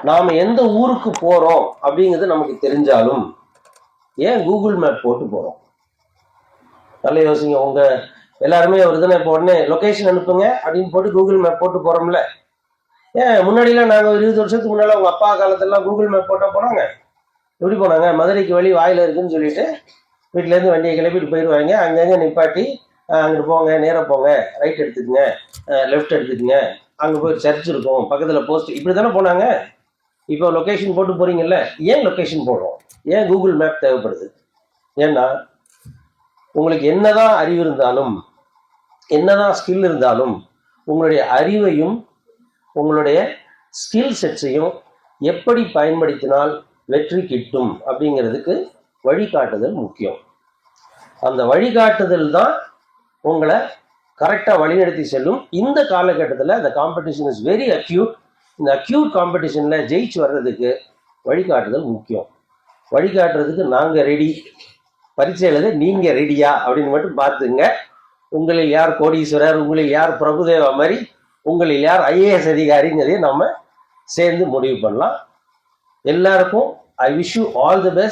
நாம் எந்த ஊருக்கு போகிறோம் அப்படிங்கிறது நமக்கு தெரிஞ்சாலும் ஏன் கூகுள் மேப் போட்டு போகிறோம்? நல்ல யோசிங்க. உங்கள் எல்லாருமே ஒரு தானே இப்போ உடனே லொக்கேஷன் அனுப்புங்க அப்படின்னு போட்டு கூகுள் மேப் போட்டு போகிறோம்ல. ஏன் முன்னாடிலாம் நாங்கள் ஒரு 20 வருஷத்துக்கு முன்னால் உங்கள் அப்பா காலத்திலலாம் கூகுள் மேப் போட்டால் போனாங்க. எப்படி போனாங்க? மதுரைக்கு வழி வாயில் இருக்குன்னு சொல்லிட்டு வீட்டிலேருந்து வண்டியை கிளப்பிட்டு போயிடுவாங்க. அங்கங்கே நிப்பாட்டி அங்கிட்டு போங்க, நேராக போங்க, ரைட் எடுத்துக்கங்க, லெஃப்ட் எடுத்துக்கங்க, அங்கே போய் சர்ச் இருக்கும், பக்கத்தில் போஸ்ட், இப்படி தானே போனாங்க. இப்போ லொக்கேஷன் போட்டு போகிறீங்கல்ல, ஏன் லொக்கேஷன் போடுறோம்? ஏன் கூகுள் மேப் தேவைப்படுது? ஏன்னா உங்களுக்கு என்னதான் அறிவு இருந்தாலும், என்னதான் ஸ்கில் இருந்தாலும், உங்களுடைய அறிவையும் உங்களுடைய ஸ்கில் செட்ஸையும் எப்படி பயன்படுத்தினால் வெற்றி கிட்டும் அப்படிங்கிறதுக்கு வழிகாட்டுதல் முக்கியம். அந்த வழிகாட்டுதல் தான் உங்களை கரெக்டாக வழிநடத்தி செல்லும். இந்த காலகட்டத்தில் அந்த காம்படிஷன் இஸ் வெரி அக்யூட். இந்த அக்யூட் காம்படிஷனில் ஜெயிச்சு வர்றதுக்கு வழிகாட்டுதல் முக்கியம். வழிகாட்டுறதுக்கு நாங்கள் ரெடி, பரீட்சை எழுத நீங்கள் ரெடியா அப்படின்னு மட்டும் பார்த்துங்க. உங்களில் யார் கோடீஸ்வரர், உங்களில் யார் பிரபுதேவா மாதிரி, உங்களில் யார் IAS அதிகாரிங்கிறதையும் நம்ம சேர்ந்து முடிவு பண்ணலாம். எல்லாருக்கும் I wish you all the best.